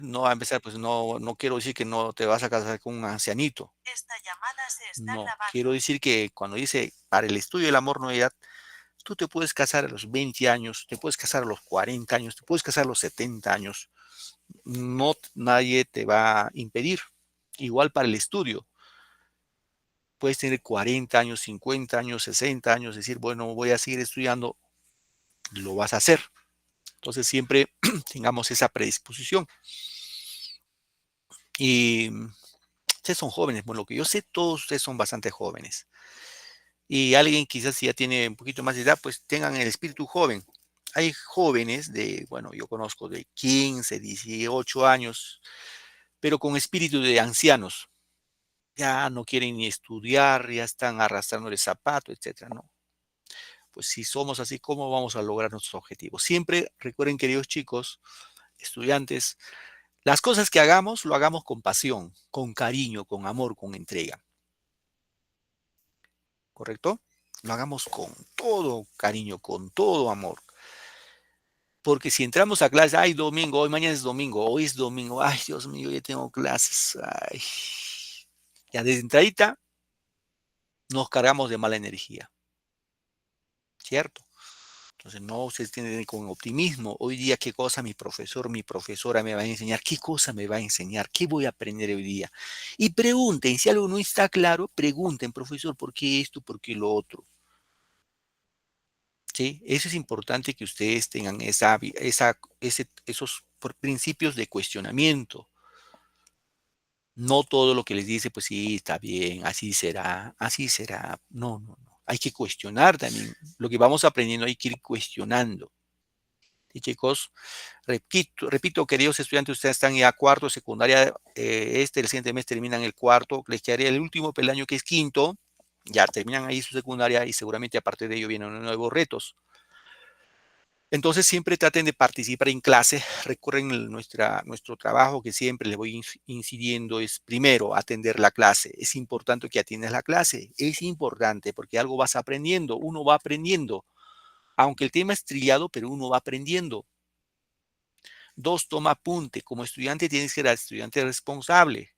no va a empezar, pues no quiero decir que no te vas a casar con un ancianito. No, quiero decir que cuando dice para el estudio del amor no hay edad, tú te puedes casar a los 20 años, te puedes casar a los 40 años, te puedes casar a los 70 años. No, nadie te va a impedir. Igual para el estudio. Puedes tener 40 años, 50 años, 60 años, decir, bueno, voy a seguir estudiando, lo vas a hacer. Entonces siempre tengamos esa predisposición. Y ustedes son jóvenes, por lo que yo sé, todos ustedes son bastante jóvenes. Y alguien quizás si ya tiene un poquito más de edad, pues tengan el espíritu joven. Hay jóvenes de, bueno, yo conozco de 15, 18 años, pero con espíritu de ancianos. Ya no quieren ni estudiar, ya están arrastrando el zapato, etcétera, ¿no? Pues si somos así, ¿cómo vamos a lograr nuestros objetivos? Siempre recuerden, queridos chicos, estudiantes, las cosas que hagamos, lo hagamos con pasión, con cariño, con amor, con entrega. ¿Correcto? Lo hagamos con todo cariño, con todo amor. Porque si entramos a clase, ay, domingo, hoy mañana es domingo, hoy es domingo, ay, Dios mío, ya tengo clases, ay. Ya desde entradita nos cargamos de mala energía, ¿cierto? Entonces, no, ustedes tienen con optimismo. Hoy día, ¿qué cosa mi profesor, mi profesora me va a enseñar? ¿Qué cosa me va a enseñar? ¿Qué voy a aprender hoy día? Y pregunten, si algo no está claro, pregunten, profesor, ¿por qué esto? ¿Por qué lo otro? ¿Sí? Eso es importante que ustedes tengan esos principios de cuestionamiento. No todo lo que les dice, pues sí, está bien, así será, así será. No, no, no. Hay que cuestionar también. Lo que vamos aprendiendo hay que ir cuestionando. Y chicos, repito, queridos estudiantes, ustedes están ya cuarto, secundaria, el siguiente mes terminan el cuarto, les quedaría el último peldaño que es quinto, ya terminan ahí su secundaria y seguramente a partir de ello vienen nuevos retos. Entonces siempre traten de participar en clase, recuerden nuestro trabajo que siempre les voy incidiendo es primero atender la clase, es importante que atiendas la clase, es importante porque algo vas aprendiendo, uno va aprendiendo, aunque el tema es trillado, pero uno va aprendiendo. Dos, toma apunte. Como estudiante tienes que ser estudiante responsable.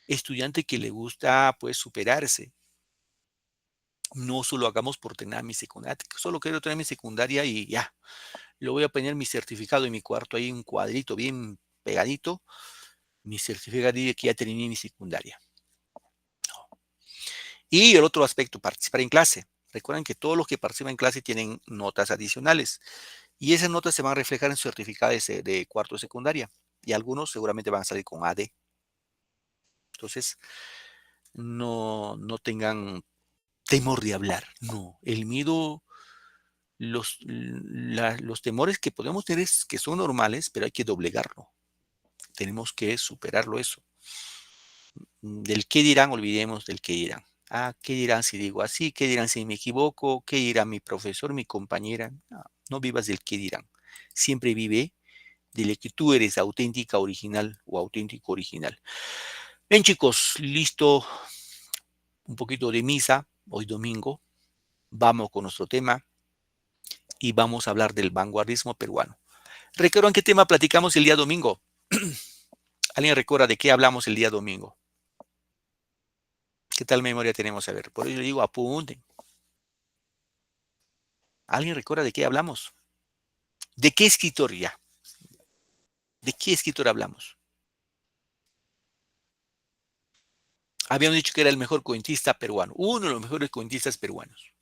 Estudiante que le gusta, pues, superarse. No solo hagamos por tener mi secundaria. Solo quiero tener mi secundaria y ya. Lo voy a poner mi certificado en mi cuarto. Ahí un cuadrito bien pegadito. Mi certificado dice que ya terminé mi secundaria. No. Y el otro aspecto, participar en clase. Recuerden que todos los que participan en clase tienen notas adicionales. Y esas notas se van a reflejar en su certificado de cuarto de secundaria. Y algunos seguramente van a salir con AD. Entonces, no tengan temor de hablar. No, el miedo, los temores que podemos tener es que son normales, pero hay que doblegarlo. Tenemos que superarlo eso. Del qué dirán, olvidemos del qué dirán. Ah, ¿qué dirán si digo así? ¿Qué dirán si me equivoco? ¿Qué dirá mi profesor, mi compañera? No, no vivas del qué dirán. Siempre vive de que tú eres auténtica, original o auténtico, original. Bien, chicos, listo. Un poquito de misa, hoy domingo. Vamos con nuestro tema y vamos a hablar del vanguardismo peruano. ¿Recuerdan qué tema platicamos el día domingo? ¿Alguien recuerda de qué hablamos el día domingo? ¿Qué tal memoria tenemos? A ver, por ello digo, apunten. ¿Alguien recuerda de qué hablamos? ¿De qué escritor ya? ¿De qué escritor hablamos? Habíamos dicho que era el mejor cuentista peruano, uno de los mejores cuentistas peruanos.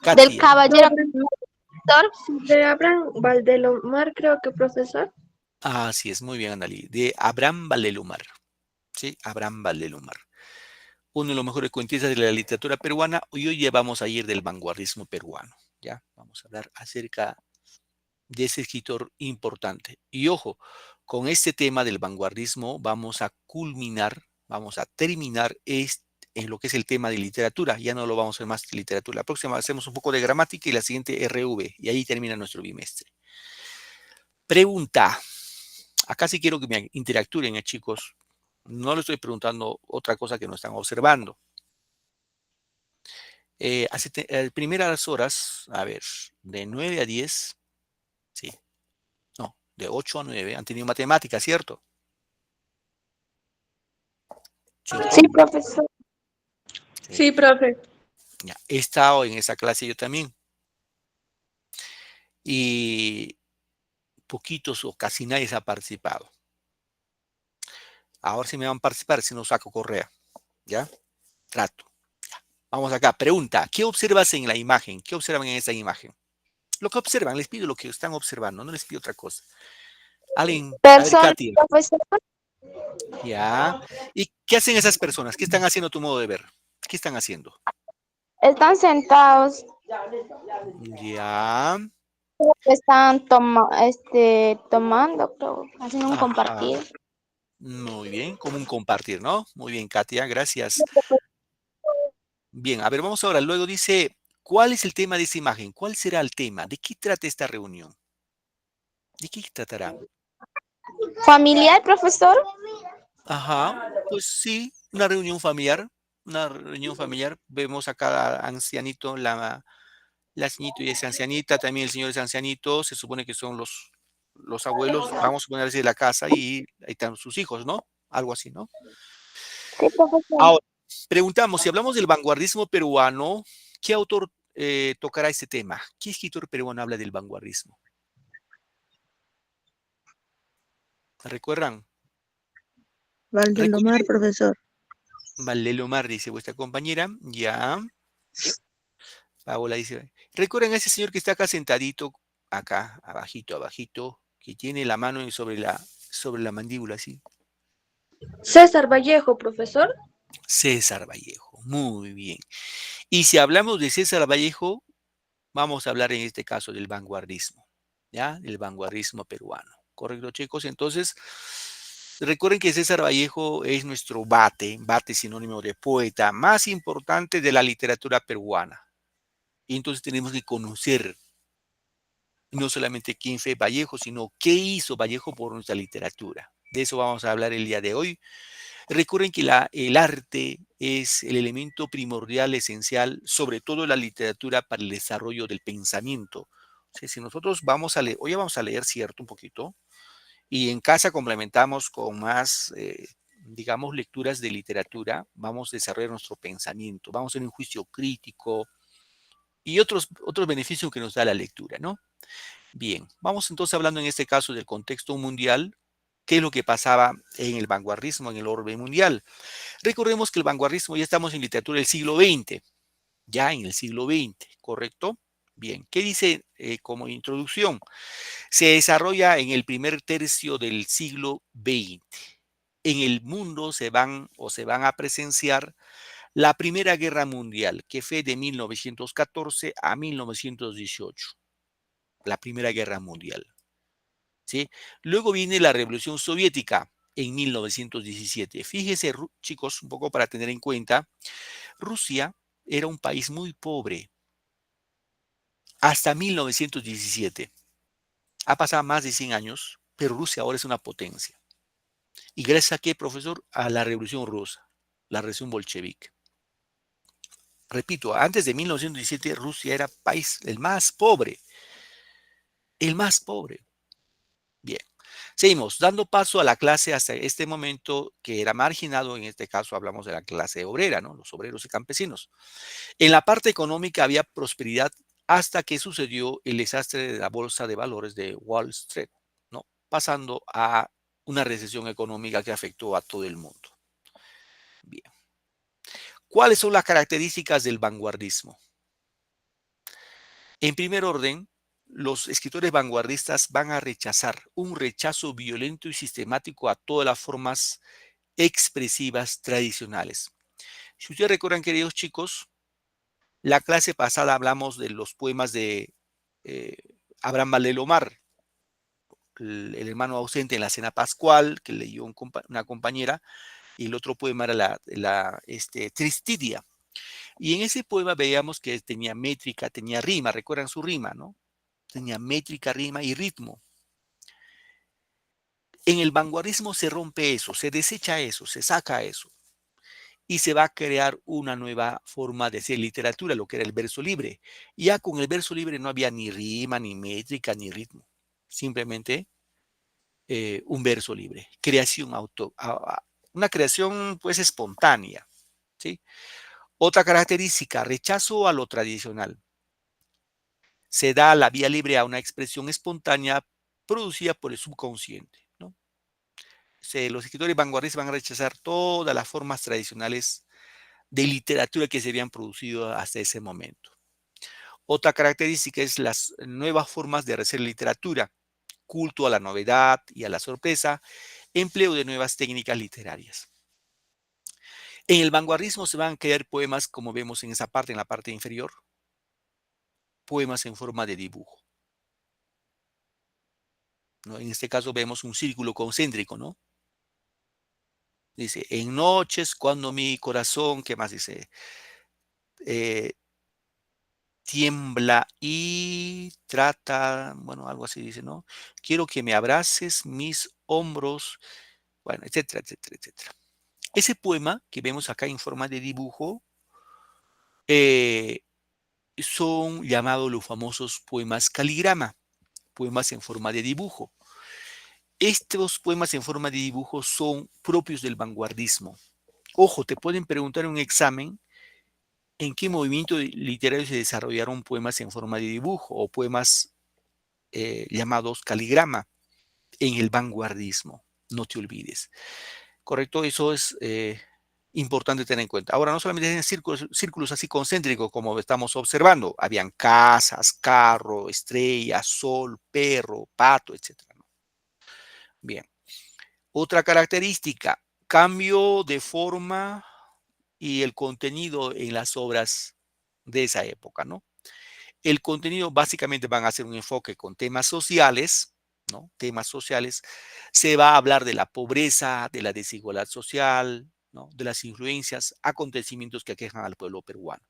Del Katia. caballero profesor. De Abraham Valdelomar, creo que profesor. Así es, muy bien, Analí. De Abraham Valdelomar. Sí, Abraham Valdelomar. Uno de los mejores cuentistas de la literatura peruana, y hoy ya vamos a ir del vanguardismo peruano. Ya, vamos a hablar acerca de ese escritor importante. Y ojo, con este tema del vanguardismo vamos a culminar, vamos a terminar en lo que es el tema de literatura. Ya no lo vamos a hacer más de literatura. La próxima hacemos un poco de gramática y la siguiente RV. Y ahí termina nuestro bimestre. Pregunta. Acá sí quiero que me interactúen, chicos. No les estoy preguntando otra cosa que no están observando. Primeras horas, a ver, de 9 a 10, sí, no, de 8 a 9 han tenido matemáticas, ¿cierto? ¿Cierto? Sí, profesor. Sí, profe. Ya, he estado en esa clase yo también. Y poquitos o casi nadie se ha participado. Ahora sí me van a participar si no saco correa. ¿Ya? Trato. Ya. Vamos acá. Pregunta. ¿Qué observas en la imagen? ¿Qué observan en esa imagen? Lo que observan. Les pido lo que están observando. No les pido otra cosa. Alguien. A ver, Personas, Katy. profesor, Ya. ¿Y qué hacen esas personas? ¿Qué están haciendo a tu modo de ver? ¿Qué están haciendo? están sentados, Ya. están tomando, creo, haciendo un Ajá. compartir. Muy bien. Como un compartir, ¿no? Muy bien, Katia. Gracias. Bien, a ver, vamos ahora. Luego dice, ¿cuál es el tema de esa imagen? ¿Cuál será el tema? ¿De qué trata esta reunión? ¿De qué tratará? Familiar, profesor, Ajá, pues sí, una reunión familiar. Una reunión familiar. Vemos a cada ancianito, la señorita y esa ancianita, también el señor es ancianito. Se supone que son los abuelos, vamos a ponerse de la casa y ahí están sus hijos, ¿no? Algo así, ¿no? sí, profesor. Ahora, preguntamos, si hablamos del vanguardismo peruano, ¿qué autor tocará este tema? ¿Qué escritor peruano habla del vanguardismo? ¿Recuerdan? Valdelomar, Recuerden, profesor. Valdelomar dice vuestra compañera, ya. Paola dice, recuerden a ese señor que está acá sentadito, acá, abajito, abajito, que tiene la mano sobre la mandíbula, así. César Vallejo, profesor. César Vallejo, muy bien. Y si hablamos de César Vallejo, vamos a hablar en este caso del vanguardismo, ¿ya? El vanguardismo peruano. ¿Correcto, chicos? Entonces, recuerden que César Vallejo es nuestro bate sinónimo de poeta más importante de la literatura peruana. Y entonces tenemos que conocer no solamente quién fue Vallejo, sino qué hizo Vallejo por nuestra literatura. De eso vamos a hablar el día de hoy. Recuerden que el arte es el elemento primordial, esencial, sobre todo la literatura para el desarrollo del pensamiento. O sea, si nosotros vamos a leer, hoy vamos a leer, cierto, un poquito, y en casa complementamos con más, digamos, lecturas de literatura, vamos a desarrollar nuestro pensamiento, vamos a hacer un juicio crítico y otros beneficios que nos da la lectura, ¿no? Bien, vamos entonces hablando en este caso del contexto mundial, qué es lo que pasaba en el vanguardismo, en el orden mundial. Recordemos que el vanguardismo ya estamos en literatura del siglo XX, ya en el siglo XX, ¿correcto? Bien, ¿qué dice como introducción? Se desarrolla en el primer tercio del siglo XX. En el mundo se van a presenciar la Primera Guerra Mundial, que fue de 1914 a 1918, la Primera Guerra Mundial. ¿Sí? Luego viene la Revolución Soviética en 1917. Fíjese, chicos, un poco para tener en cuenta, Rusia era un país muy pobre hasta 1917. Ha pasado más de 100 años, pero Rusia ahora es una potencia. ¿Y gracias a qué, profesor? A la Revolución Rusa, la Revolución Bolchevique. Repito, antes de 1917 Rusia era país el más pobre, el más pobre. Bien, seguimos dando paso a la clase hasta este momento que era marginado, en este caso hablamos de la clase obrera, ¿no? Los obreros y campesinos. En la parte económica había prosperidad hasta que sucedió el desastre de la bolsa de valores de Wall Street, ¿no? Pasando a una recesión económica que afectó a todo el mundo. Bien. ¿Cuáles son las características del vanguardismo? En primer orden, los escritores vanguardistas van a rechazar un rechazo violento y sistemático a todas las formas expresivas tradicionales. Si ustedes recuerdan, queridos chicos, la clase pasada hablamos de los poemas de eh, Abraham Valdelomar, el hermano ausente en la cena pascual, que leyó una compañera, y el otro poema era la Tristidia. Y en ese poema veíamos que tenía métrica, tenía rima, recuerdan su rima, ¿no? Tenía métrica, rima y ritmo. En el vanguardismo se rompe eso, se desecha eso, se saca eso. Y se va a crear una nueva forma de hacer literatura, lo que era el verso libre. Ya con el verso libre no había ni rima, ni métrica, ni ritmo. Simplemente un verso libre, creación una creación pues espontánea, ¿sí? Otra característica, rechazo a lo tradicional. Se da la vía libre a una expresión espontánea producida por el subconsciente, ¿no? Los escritores vanguardistas van a rechazar todas las formas tradicionales de literatura que se habían producido hasta ese momento. Otra característica es las nuevas formas de hacer literatura, culto a la novedad y a la sorpresa, empleo de nuevas técnicas literarias. En el vanguardismo se van a crear poemas, como vemos en esa parte, en la parte inferior, poemas en forma de dibujo, ¿no? En este caso vemos un círculo concéntrico, ¿no? Dice, en noches cuando mi corazón, ¿qué más dice? Eh, tiembla y trata, bueno, algo así dice, ¿no? Quiero que me abraces mis hombros, bueno, etcétera, etcétera, etcétera. Ese poema que vemos acá en forma de dibujo eh, son llamados los famosos poemas caligrama, poemas en forma de dibujo. Estos poemas en forma de dibujo son propios del vanguardismo. Ojo, te pueden preguntar en un examen en qué movimiento literario se desarrollaron poemas en forma de dibujo o poemas llamados caligrama en el vanguardismo. No te olvides. ¿Correcto? Eso es importante tener en cuenta. Ahora, no solamente en círculos así concéntricos como estamos observando, habían casas, carro, estrella, sol, perro, pato, etcétera, ¿no? Bien. Otra característica, cambio de forma y el contenido en las obras de esa época, ¿no? El contenido básicamente van a hacer un enfoque con temas sociales, ¿no? Temas sociales. Se va a hablar de la pobreza, de la desigualdad social, ¿no? De las influencias, acontecimientos que aquejan al pueblo peruano.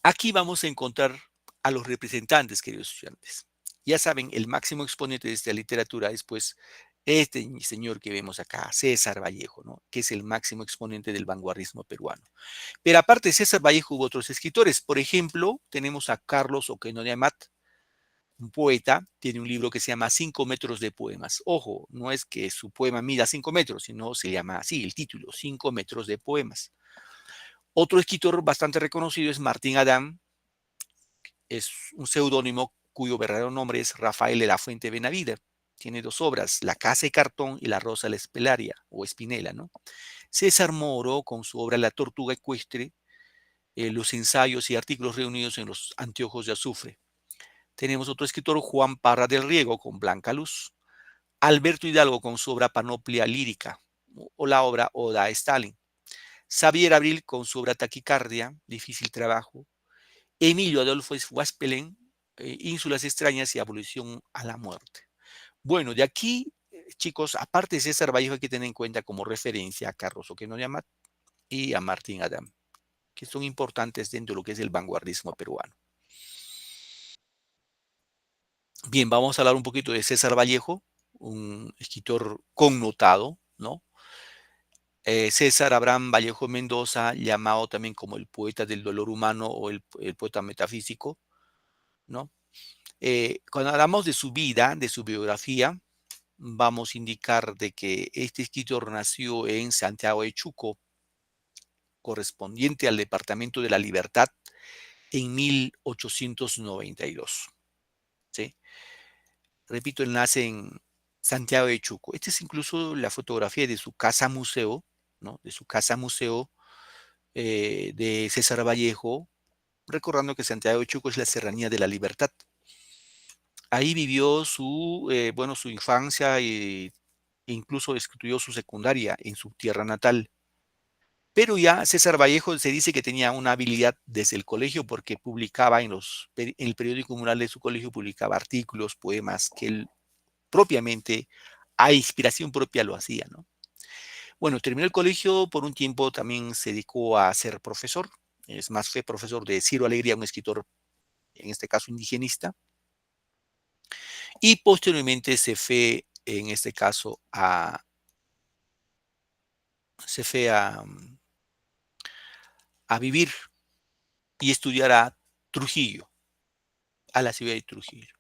Aquí vamos a encontrar a los representantes, queridos estudiantes. Ya saben, el máximo exponente de esta literatura es, pues, este señor que vemos acá, César Vallejo, ¿no? Que es el máximo exponente del vanguardismo peruano. Pero aparte de César Vallejo hubo otros escritores. Por ejemplo, tenemos a Carlos Oquendo de Amat, un poeta, tiene un libro que se llama 5 metros de poemas. Ojo, no es que su poema mida 5 metros, sino se llama así el título, 5 metros de poemas. Otro escritor bastante reconocido es Martín Adán, es un seudónimo cuyo verdadero nombre es Rafael de la Fuente Benavides. Tiene dos obras, La Casa de Cartón y La Rosa de la Espelaria o Espinela, ¿no? César Moro, con su obra La Tortuga Ecuestre, los ensayos y artículos reunidos en los Anteojos de Azufre. Tenemos otro escritor, Juan Parra del Riego, con Blanca Luz. Alberto Hidalgo, con su obra Panoplia Lírica, o la obra Oda a Stalin. Xavier Abril, con su obra Taquicardia, Difícil Trabajo. Emilio Adolfo Huaspelén, Ínsulas Extrañas y Abolición a la Muerte. Bueno, de aquí, chicos, aparte de César Vallejo, hay que tener en cuenta como referencia a Carlos Oquendo de Amat y a Martín Adán, que son importantes dentro de lo que es el vanguardismo peruano. Bien, vamos a hablar un poquito de César Vallejo, un escritor connotado, ¿no? César Abraham Vallejo Mendoza, llamado también como el poeta del dolor humano o el poeta metafísico, ¿no? Cuando hablamos de su vida, de su biografía, vamos a indicar de que este escritor nació en Santiago de Chuco, correspondiente al Departamento de la Libertad, en 1892. ¿Sí? Repito, él nace en Santiago de Chuco. Esta es incluso la fotografía de su casa museo, ¿no? De su casa museo de César Vallejo, recordando que Santiago de Chuco es la Serranía de la Libertad. Ahí vivió bueno, su infancia e incluso estudió su secundaria en su tierra natal. Pero ya César Vallejo se dice que tenía una habilidad desde el colegio porque publicaba en el periódico mural de su colegio, publicaba artículos, poemas que él propiamente, a inspiración propia lo hacía, ¿no? Bueno, terminó el colegio, por un tiempo también se dedicó a ser profesor, es más, fue profesor de Ciro Alegría, un escritor, en este caso indigenista, y posteriormente se fue, en este caso, se fue a vivir y estudiar a Trujillo, a la ciudad de Trujillo.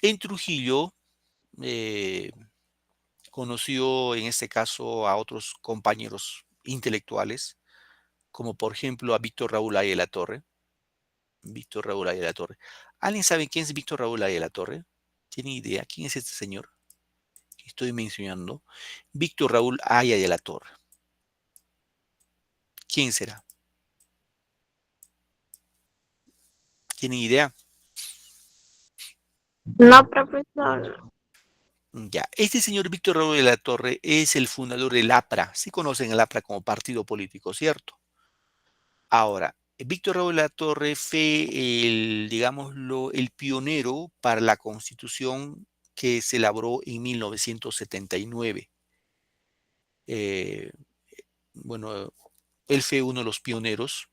En Trujillo conoció en este caso a otros compañeros intelectuales, como por ejemplo a Víctor Raúl Aya de la Torre. Víctor Raúl Aya de la Torre. ¿Alguien sabe quién es Víctor Raúl Aya de la Torre? ¿Tiene idea quién es este señor que estoy mencionando? Víctor Raúl Aya de la Torre. ¿Quién será? ¿Tienen idea? No, profesor. Ya, este señor Víctor Raúl de la Torre es el fundador del APRA. Sí conocen el APRA como partido político, ¿cierto? Ahora, Víctor Raúl de la Torre fue el, digámoslo, el pionero para la constitución que se elaboró en 1979. Eh, bueno, él fue uno de los pioneros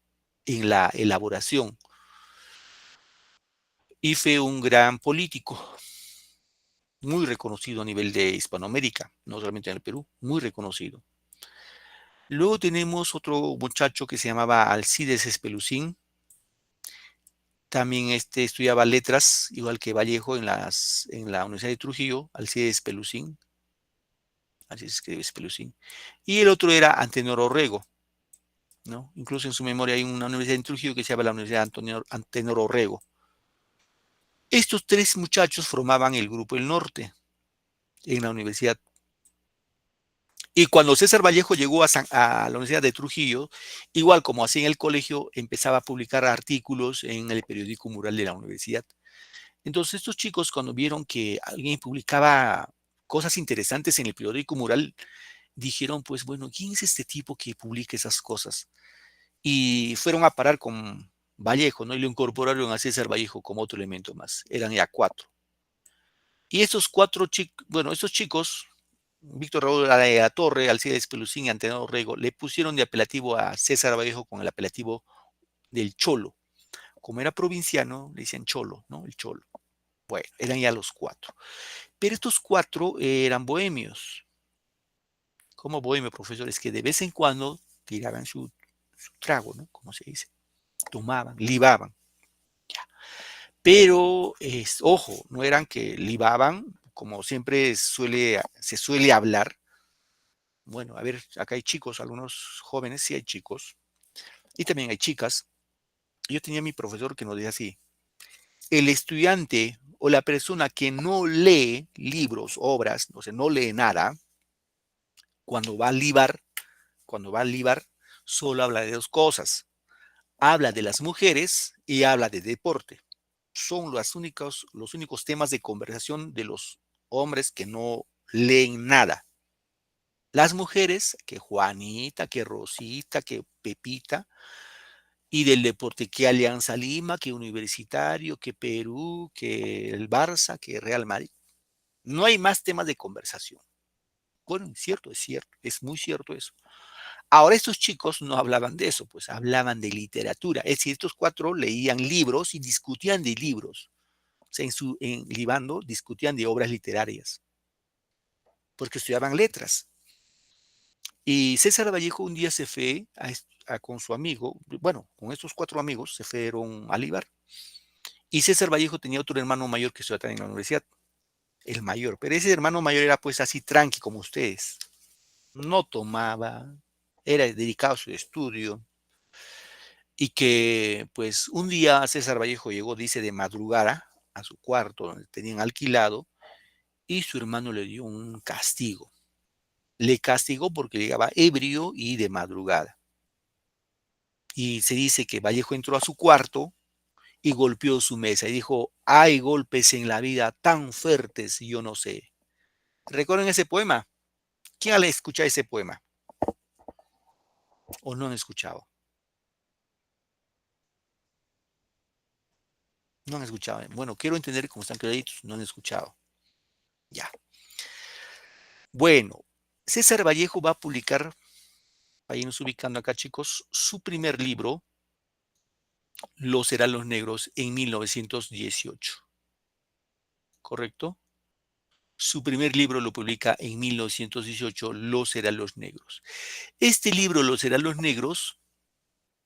en la elaboración y fue un gran político, muy reconocido a nivel de Hispanoamérica, no solamente en el Perú, muy reconocido. Luego tenemos otro muchacho que se llamaba Alcides Espelucín. También estudiaba letras, igual que Vallejo en la Universidad de Trujillo, Alcides Espelucín. Así se escribe Espelucín. Y el otro era Antenor Orrego, ¿no? Incluso en su memoria hay una universidad en Trujillo que se llama la Universidad Antenor Orrego. Estos tres muchachos formaban el Grupo El Norte en la universidad. Y cuando César Vallejo llegó a la Universidad de Trujillo, igual como hacía en el colegio, empezaba a publicar artículos en el periódico mural de la universidad. Entonces estos chicos cuando vieron que alguien publicaba cosas interesantes en el periódico mural, dijeron, pues bueno, ¿quién es este tipo que publica esas cosas? Y fueron a parar con Vallejo, ¿no? Y lo incorporaron a César Vallejo como otro elemento más. Eran ya cuatro. Y estos cuatro chicos, bueno, estos chicos, Víctor Raúl de la Torre, Alcides Pelusín y Antenor Rego, le pusieron de apelativo a César Vallejo con el apelativo del Cholo. Como era provinciano, le decían Cholo, ¿no? El Cholo. Bueno, eran ya los cuatro. Pero estos cuatro eran bohemios. Como bohemio, profesores, que de vez en cuando tiraban su trago, ¿no? Como se dice. Tomaban, libaban. Ya. Pero, ojo, no eran que libaban, como siempre se suele hablar. Bueno, a ver, acá hay chicos, algunos jóvenes, sí hay chicos, y también hay chicas. Yo tenía mi profesor que nos decía así, el estudiante o la persona que no lee libros, obras, o sea, no lee nada, cuando va a libar, solo habla de dos cosas. Habla de las mujeres y habla de deporte. Son los únicos temas de conversación de los hombres que no leen nada. Las mujeres, que Juanita, que Rosita, que Pepita, y del deporte, que Alianza Lima, que Universitario, que Perú, que el Barça, que Real Madrid. No hay más temas de conversación. Bueno, es cierto, es muy cierto eso. Ahora estos chicos no hablaban de eso, pues hablaban de literatura. Es decir, estos cuatro leían libros y discutían de libros. O sea, en Libando discutían de obras literarias, porque estudiaban letras. Y César Vallejo un día se fue con su amigo, bueno, con estos cuatro amigos se fueron a Libar. Y César Vallejo tenía otro hermano mayor que estudiaba en la universidad, el mayor. Pero ese hermano mayor era pues así tranqui como ustedes. No tomaba, era dedicado a su estudio. Y que pues un día César Vallejo llegó, dice, de madrugada a su cuarto donde tenían alquilado y su hermano le dio un castigo. Le castigó porque llegaba ebrio y de madrugada. Y se dice que Vallejo entró a su cuarto y golpeó su mesa y dijo, hay golpes en la vida tan fuertes, yo no sé. ¿Recuerdan ese poema? ¿Quién ha escuchado ese poema? ¿O no han escuchado? No han escuchado. Bueno, quiero entender cómo están créditos, no han escuchado. Ya. Bueno, César Vallejo va a publicar, ahí nos ubicando acá chicos, su primer libro, Los serán los negros, en 1918. ¿Correcto? Su primer libro lo publica en 1918, Los serán los negros. Este libro, Los serán los negros,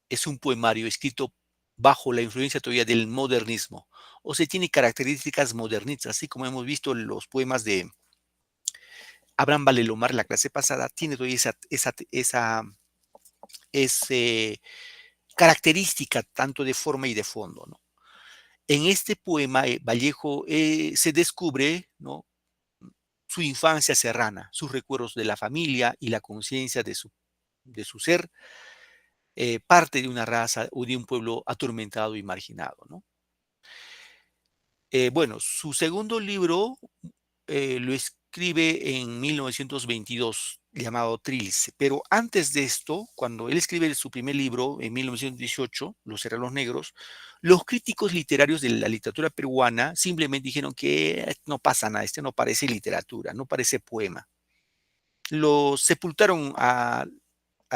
es un poemario escrito bajo la influencia todavía del modernismo. O sea, tiene características modernistas, así como hemos visto los poemas de Abraham Valelomar la clase pasada, tiene todavía ese característica tanto de forma y de fondo, ¿no? En este poema, Vallejo se descubre, ¿no?, su infancia serrana, sus recuerdos de la familia y la conciencia de su ser, parte de una raza o de un pueblo atormentado y marginado, ¿no? Bueno, su segundo libro lo escribe en 1922, llamado Trilce. Pero antes de esto, cuando él escribe su primer libro, en 1918, Los Serranos Negros, los críticos literarios de la literatura peruana simplemente dijeron que no pasa nada, este no parece literatura, no parece poema. Lo sepultaron a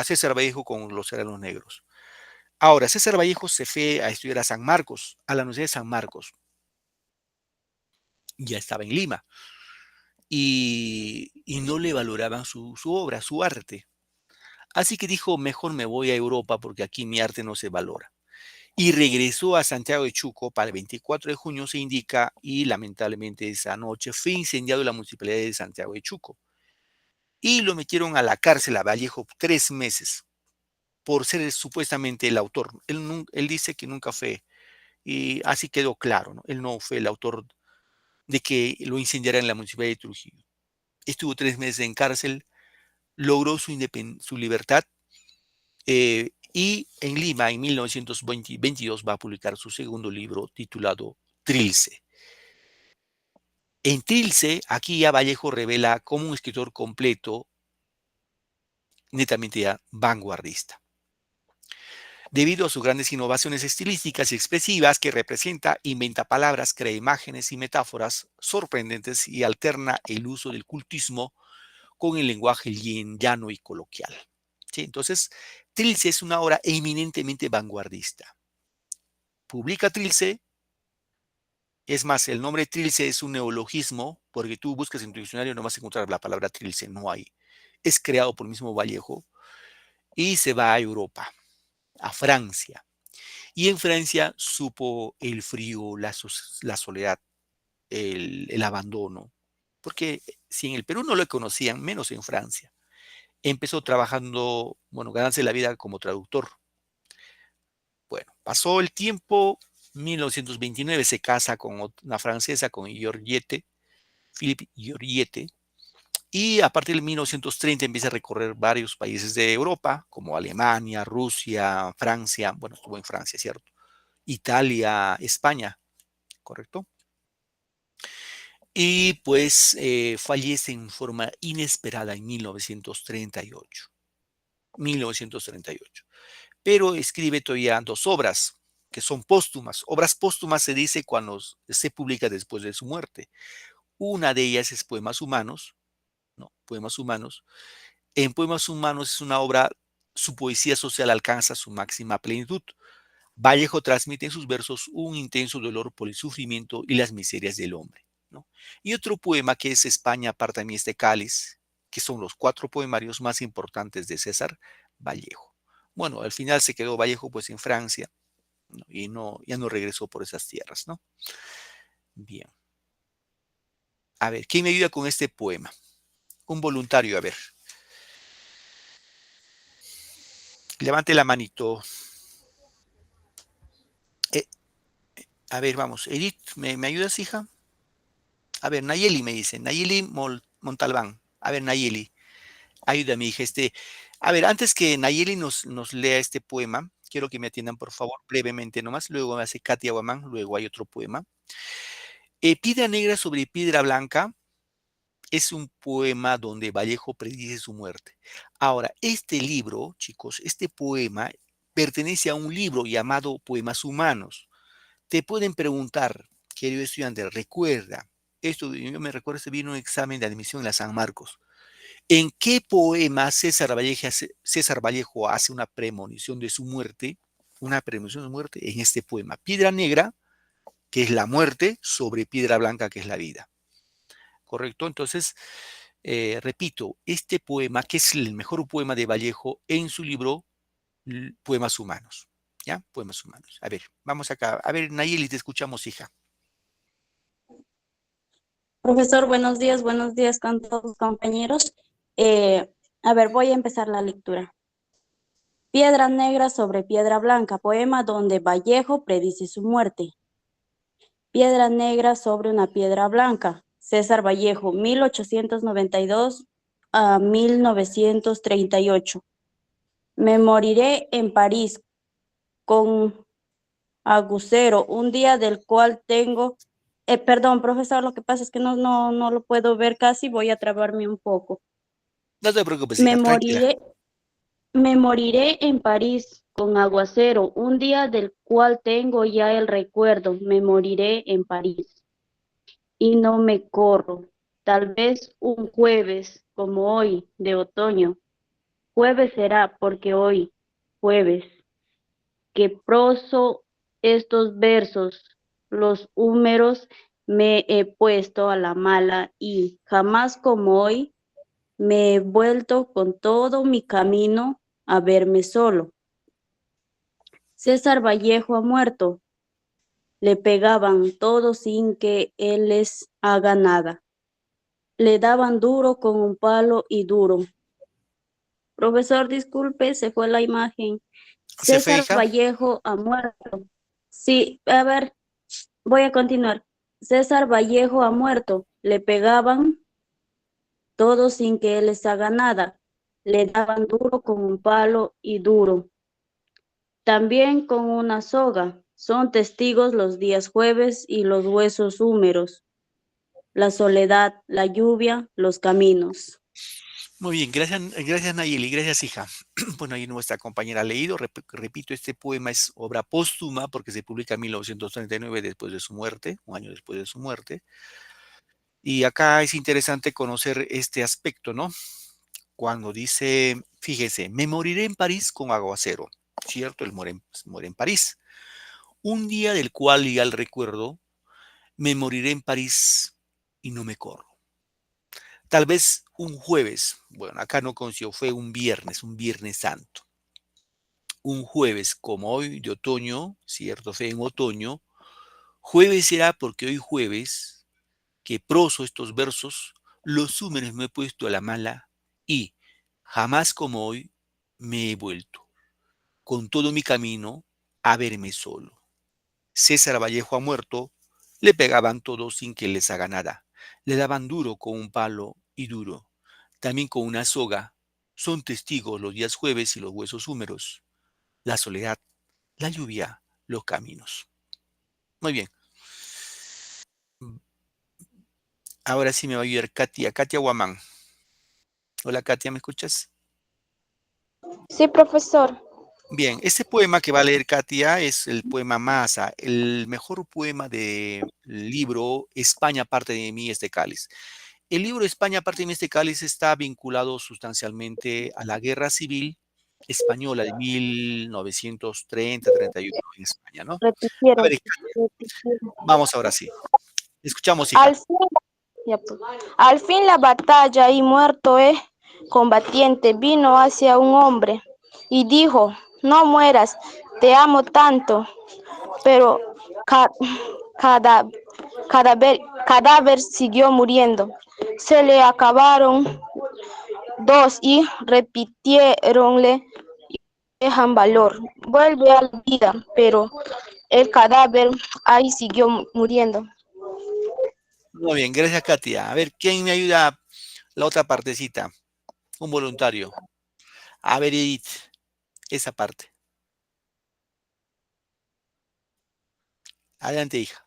César Vallejo con Los Serranos Negros. Ahora, César Vallejo se fue a estudiar a San Marcos, a la Universidad de San Marcos. Ya estaba en Lima. Y no le valoraban su obra, su arte. Así que dijo, mejor me voy a Europa porque aquí mi arte no se valora. Y regresó a Santiago de Chuco para el 24 de junio, se indica, y lamentablemente esa noche fue incendiado la municipalidad de Santiago de Chuco. Y lo metieron a la cárcel a Vallejo 3 meses por ser supuestamente el autor. Él dice que nunca fue, y así quedó claro, ¿no? Él no fue el autor de que lo incendiaran en la municipalidad de Trujillo. Estuvo 3 meses en cárcel, logró su libertad, y en Lima, en 1922, va a publicar su segundo libro titulado Trilce. En Trilce, aquí ya Vallejo revela como un escritor completo, netamente ya vanguardista. Debido a sus grandes innovaciones estilísticas y expresivas que representa, inventa palabras, crea imágenes y metáforas sorprendentes y alterna el uso del cultismo con el lenguaje llano y coloquial. ¿Sí? Entonces, Trilce es una obra eminentemente vanguardista. Publica Trilce, es más, el nombre Trilce es un neologismo, porque tú buscas en tu diccionario no vas a encontrar la palabra Trilce, no hay. Es creado por el mismo Vallejo y se va a Europa, a Francia. Y en Francia supo el frío, la soledad, el abandono, porque si en el Perú no lo conocían, menos en Francia. Empezó trabajando, bueno, ganándose la vida como traductor. Bueno, pasó el tiempo, 1929 se casa con una francesa, con Georgette, Philippe Georgette, y a partir de 1930 empieza a recorrer varios países de Europa, como Alemania, Rusia, Francia, bueno, estuvo en Francia, ¿cierto? Italia, España, ¿correcto? Y pues fallece en forma inesperada en 1938. 1938. Pero escribe todavía 2 obras que son póstumas. Obras póstumas se dice cuando se publica después de su muerte. Una de ellas es Poemas Humanos, ¿no? Poemas Humanos. En Poemas Humanos es una obra, su poesía social alcanza su máxima plenitud. Vallejo transmite en sus versos un intenso dolor por el sufrimiento y las miserias del hombre, ¿no? Y otro poema que es España, aparta de mí este cáliz, que son los 4 poemarios más importantes de César Vallejo. Bueno, al final se quedó Vallejo pues en Francia, ¿no? Y ya no regresó por esas tierras, ¿no? Bien. A ver, ¿quién me ayuda con este poema? Un voluntario, a ver. Levante la manito. Eh, a ver, vamos. Edith, ¿me ayudas, hija? A ver, Nayeli me dice. Nayeli Montalbán. A ver, Nayeli, ayúdame, hija. A ver, antes que Nayeli nos lea este poema, quiero que me atiendan, por favor, brevemente nomás. Luego me hace Katia Guamán, luego hay otro poema. Piedra negra sobre piedra blanca es un poema donde Vallejo predice su muerte. Ahora, este libro, chicos, este poema pertenece a un libro llamado Poemas Humanos. Te pueden preguntar, querido estudiante, recuerda, esto yo me recuerdo, se vino un examen de admisión en la San Marcos. ¿En qué poema César Vallejo hace una premonición de su muerte? Una premonición de su muerte en este poema. Piedra negra, que es la muerte, sobre piedra blanca, que es la vida. ¿Correcto? Entonces, repito, este poema, que es el mejor poema de Vallejo en su libro Poemas Humanos. ¿ya? Poemas humanos. A ver, vamos acá. A ver, Nayeli, te escuchamos, hija. Profesor, buenos días con todos los compañeros. A ver, voy a empezar la lectura. Piedra negra sobre piedra blanca, poema donde Vallejo predice su muerte. Piedra negra sobre una piedra blanca, César Vallejo, 1892 a 1938. Me moriré en París con agujero, un día del cual tengo... perdón, profesor, lo que pasa es que no lo puedo ver casi, voy a trabarme un poco. No te preocupes, Me hija, tranquila. moriré en París con aguacero, un día del cual tengo ya el recuerdo. Me moriré en París y no me corro. Tal vez un jueves como hoy de otoño. Jueves será porque hoy, jueves, que proso estos versos, los húmeros me he puesto a la mala y jamás como hoy me he vuelto con todo mi camino a verme solo. César Vallejo ha muerto, le pegaban todos sin que él les haga nada. Le daban duro con un palo y duro. Profesor, disculpe, se fue la imagen. ¿Se fue, César hija? Vallejo ha muerto. Sí, a ver, voy a continuar. César Vallejo ha muerto, le pegaban todos sin que él les haga nada. Le daban duro con un palo y duro. También con una soga. Son testigos los días jueves y los huesos húmeros, la soledad, la lluvia, los caminos. Muy bien, gracias Nayeli, gracias hija. Bueno, ahí nuestra compañera ha leído, repito, este poema es obra póstuma porque se publica en 1939 después de su muerte, un año después de su muerte. Y acá es interesante conocer este aspecto, ¿no? Cuando dice, fíjese, me moriré en París con aguacero, ¿cierto? Él muere en París. Un día del cual ya el recuerdo, me moriré en París y no me corro. Tal vez un jueves, bueno, acá no coincidió, fue un Viernes Santo. Un jueves como hoy de otoño, cierto, fue en otoño, jueves será porque hoy jueves, que proso estos versos, los húmeros me he puesto a la mala y jamás como hoy me he vuelto, con todo mi camino, a verme solo. César Vallejo ha muerto, le pegaban todos sin que les haga nada, le daban duro con un palo y duro, también con una soga, son testigos los días jueves y los huesos húmeros, la soledad, la lluvia, los caminos. Muy bien. Ahora sí me va a ayudar Katia Guamán. Hola Katia, ¿me escuchas? Sí, profesor. Bien, este poema que va a leer Katia es el poema Masa, el mejor poema del libro España parte de mí este cáliz. El libro España parte de mí este cáliz está vinculado sustancialmente a la Guerra Civil Española de 1930-31 en España, ¿no? A Repitieron. ver, vamos ahora sí. Escuchamos, hija. Al fin, ya, pues. Al fin la batalla y muerto combatiente vino hacia un hombre y dijo, no mueras, te amo tanto, pero ca- cada, cadáver siguió muriendo. Se le acabaron dos y repitiéronle, dejan valor, vuelve a la vida, pero el cadáver ahí siguió muriendo. Muy bien, gracias Katia. A ver, ¿quién me ayuda la otra partecita? Un voluntario. A ver, Edith, esa parte. Adelante, hija.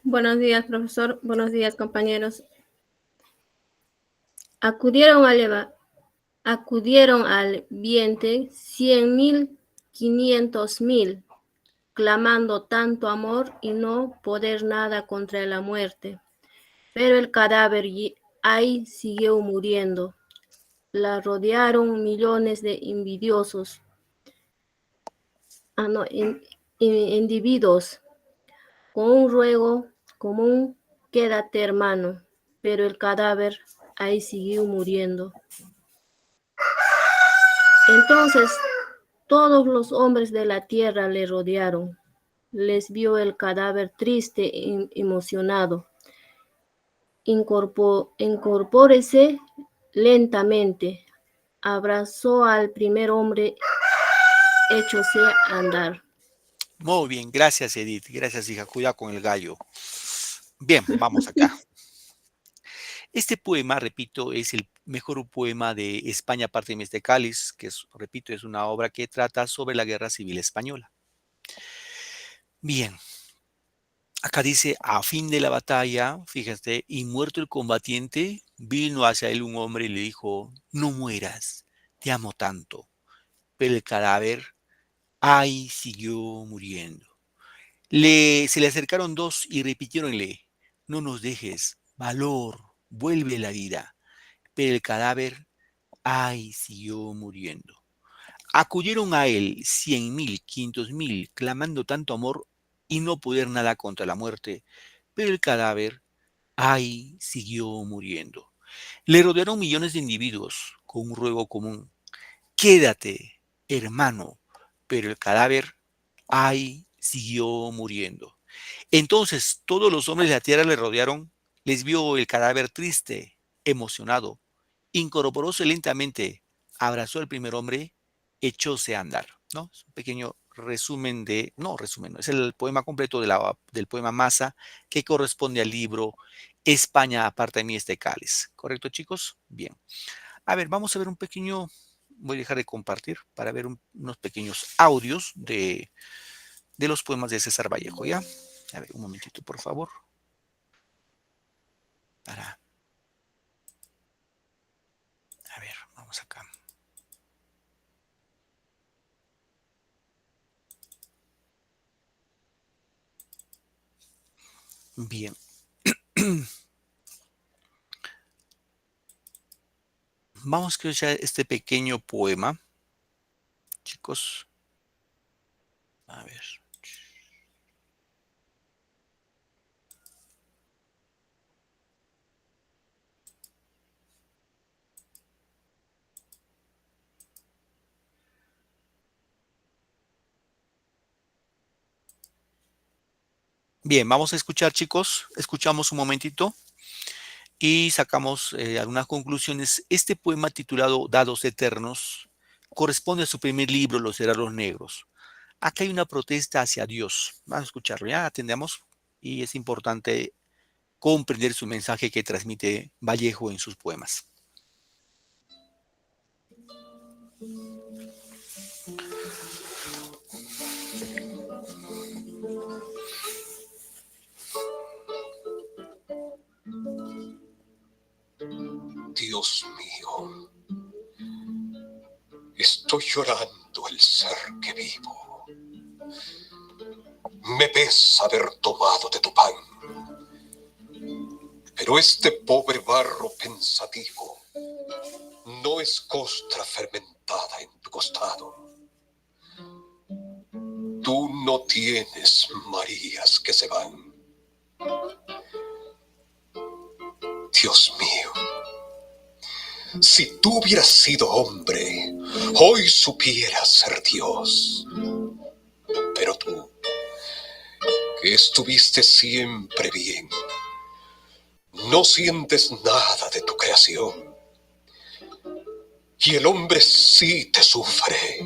Buenos días, profesor. Buenos días, compañeros. Acudieron al viente 100.000, 500.000, clamando tanto amor y no poder nada contra la muerte. Pero el cadáver ahí siguió muriendo. La rodearon millones de envidiosos, individuos, con un ruego común, quédate hermano, pero el cadáver ahí siguió muriendo. Entonces Todos los hombres de la tierra le rodearon. Les vio el cadáver triste e emocionado. Incorpórese lentamente. Abrazó al primer hombre, echóse a andar. Muy bien, gracias Edith, gracias hija, cuidado con el gallo. Bien, vamos acá. Este poema, repito, es el mejor poema de España, Párteme de Cáliz, que es, repito, es una obra que trata sobre la Guerra Civil Española. Bien, acá dice, a fin de la batalla, fíjate, y muerto el combatiente, vino hacia él un hombre y le dijo, no mueras, te amo tanto. Pero el cadáver, ay, siguió muriendo. Se le acercaron dos y repitiéronle, no nos dejes, valor, vuelve la vida. Pero el cadáver, ay, siguió muriendo. Acudieron a él 100.000, 500.000, clamando tanto amor y no poder nada contra la muerte. Pero el cadáver, ay, siguió muriendo. Le rodearon millones de individuos con un ruego común. Quédate, hermano. Pero el cadáver, ay, siguió muriendo. Entonces todos los hombres de la tierra le rodearon, les vio el cadáver triste, emocionado, incorporóse lentamente, abrazó al primer hombre, echóse a andar, ¿no? Es un pequeño resumen no, es el poema completo del poema Masa, que corresponde al libro España, aparta de mí este cáliz. ¿Correcto, chicos? Bien. A ver, vamos a ver un pequeño, voy a dejar de compartir para ver unos pequeños audios de los poemas de César Vallejo, ¿ya? A ver, un momentito, por favor. A ver, vamos acá. Bien. Vamos a escuchar este pequeño poema, chicos. A ver. Bien, vamos a escuchar, chicos. Escuchamos un momentito y sacamos algunas conclusiones. Este poema titulado Dados Eternos corresponde a su primer libro, Los Heraldos Negros. Acá hay una protesta hacia Dios. Vamos a escucharlo, ya atendemos. Y es importante comprender su mensaje que transmite Vallejo en sus poemas. Dios mío, estoy llorando el ser que vivo. Me pesa haber tomado de tu pan, pero este pobre barro pensativo no es costra fermentada en tu costado. Tú no tienes Marías que se van. Dios mío, si tú hubieras sido hombre, hoy supieras ser Dios. Pero tú, que estuviste siempre bien, no sientes nada de tu creación. Y el hombre sí te sufre.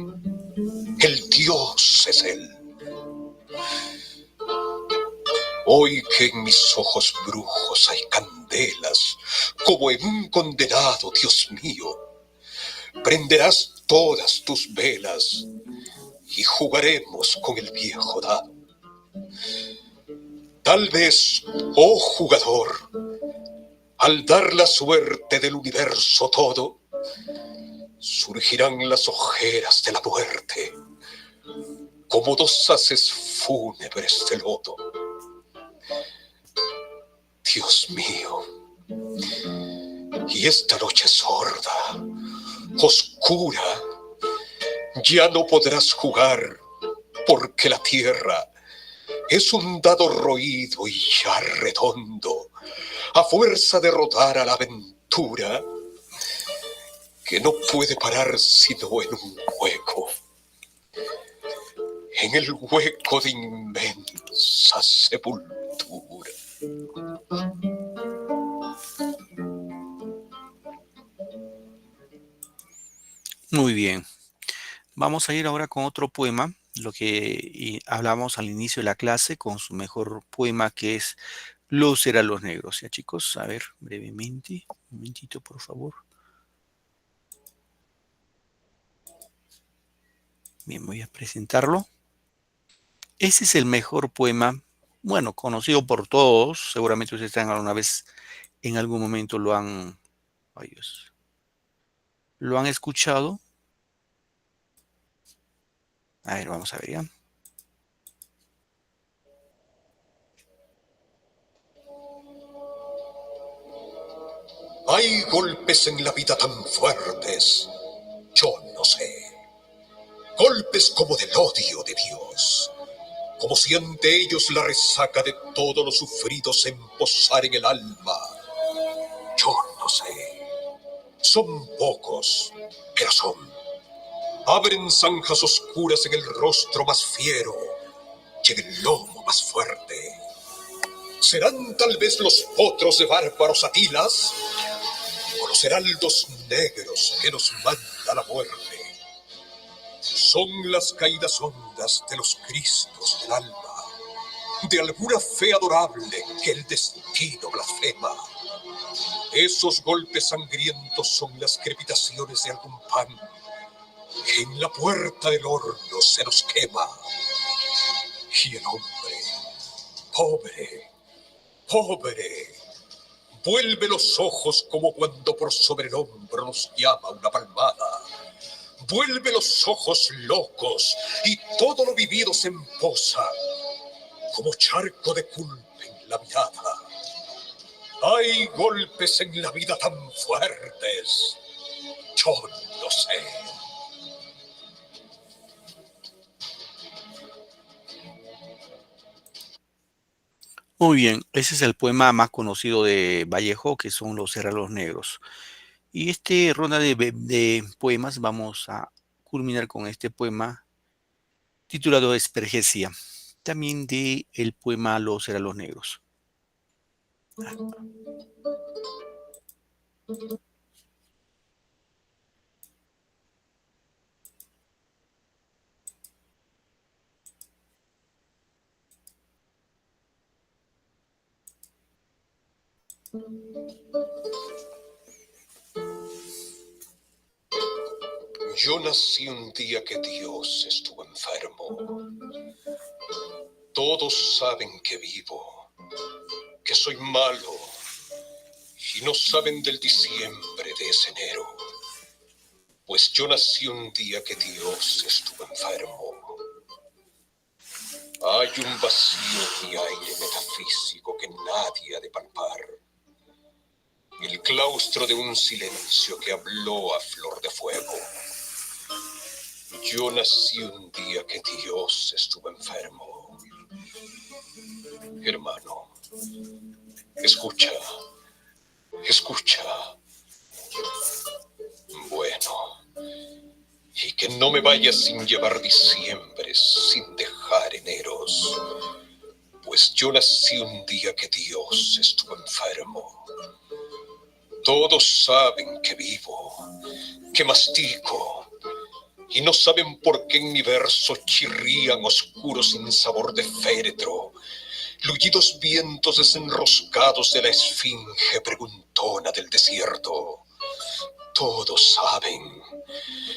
El Dios es él. Hoy que en mis ojos brujos hay candelas, como en un condenado, Dios mío, prenderás todas tus velas y jugaremos con el viejo dado. Tal vez, oh jugador, al dar la suerte del universo todo, surgirán las ojeras de la muerte, como dos haces fúnebres de lodo. Dios mío, y esta noche sorda, oscura, ya no podrás jugar, porque la tierra es un dado roído y ya redondo, a fuerza de rodar a la aventura, que no puede parar sino en un hueco. en el hueco de inmensa sepultura. Muy bien. Vamos a ir ahora con otro poema, lo que hablamos al inicio de la clase, con su mejor poema, que es Los eran los negros. Ya, chicos, a ver, brevemente, un momentito, por favor. Bien, voy a presentarlo. Ese es el mejor poema, bueno, conocido por todos. Seguramente ustedes alguna vez, en algún momento lo han escuchado. A ver, vamos a ver ya. Hay golpes en la vida tan fuertes, yo no sé. Golpes como del odio de Dios, como si ante ellos la resaca de todo lo sufrido se emposara en el alma. Yo no sé. Son pocos, pero son. Abren zanjas oscuras en el rostro más fiero y en el lomo más fuerte. ¿Serán tal vez los potros de bárbaros Atilas o los heraldos negros que nos manda la muerte? Son las caídas hondas de los Cristos del alma, de alguna fe adorable que el destino blasfema. Esos golpes sangrientos son las crepitaciones de algún pan que en la puerta del horno se nos quema. Y el hombre, pobre, pobre, vuelve los ojos como cuando por sobre el hombro nos llama una palmada. Vuelve los ojos locos y todo lo vivido se emposa como charco de culpa en la mirada. Hay golpes en la vida tan fuertes, yo no sé. Muy bien, ese es el poema más conocido de Vallejo, que son Los Herreros Negros. Y esta ronda de poemas vamos a culminar con este poema titulado Espergesia, también de el poema Los Herreros Negros. Yo nací un día que Dios estuvo enfermo. Todos saben que vivo, que soy malo, y no saben del diciembre de ese enero. Pues yo nací un día que Dios estuvo enfermo. Hay un vacío en mi aire metafísico que nadie ha de palpar. El claustro de un silencio que habló a flor de fuego. Yo nací un día que Dios estuvo enfermo. Hermano, escucha, escucha. Bueno, y que no me vaya sin llevar diciembres, sin dejar eneros. Pues yo nací un día que Dios estuvo enfermo. Todos saben que vivo, que mastico, y no saben por qué en mi verso chirrían oscuros sin sabor de féretro, luyidos vientos desenroscados de la esfinge preguntona del desierto. Todos saben,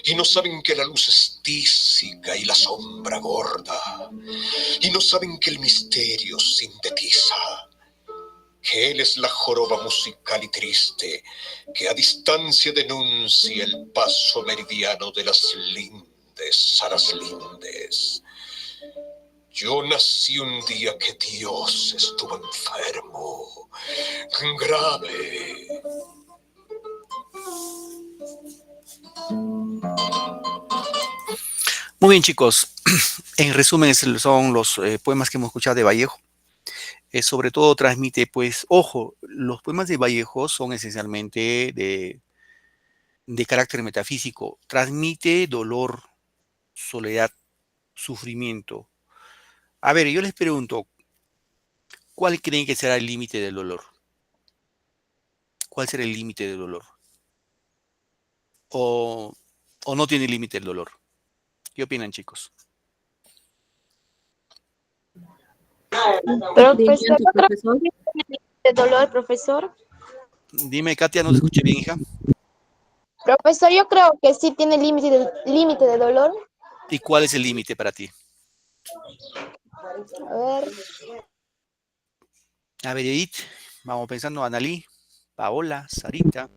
y no saben que la luz es tísica y la sombra gorda, y no saben que el misterio sintetiza, que él es la joroba musical y triste que a distancia denuncia el paso meridiano de las lindes a las lindes. Yo nací un día que Dios estuvo enfermo, grave. Muy bien, chicos. En resumen, son los poemas que hemos escuchado de Vallejo. Sobre todo transmite, pues, ojo, los poemas de Vallejo son esencialmente de carácter metafísico. Transmite dolor, soledad, sufrimiento. A ver, yo les pregunto, ¿cuál creen que será el límite del dolor? ¿Cuál será el límite del dolor? ¿O, o no tiene límite el dolor? ¿Qué opinan, chicos? Profesor, Sufrimiento, yo creo profesor. que tiene de dolor, profesor. Dime, Katia, no te escuché bien, hija. Profesor, yo creo que sí tiene límite de dolor. ¿Y cuál es el límite para ti? A ver, A ver, Edith, vamos pensando, Analí, Paola, Sarita.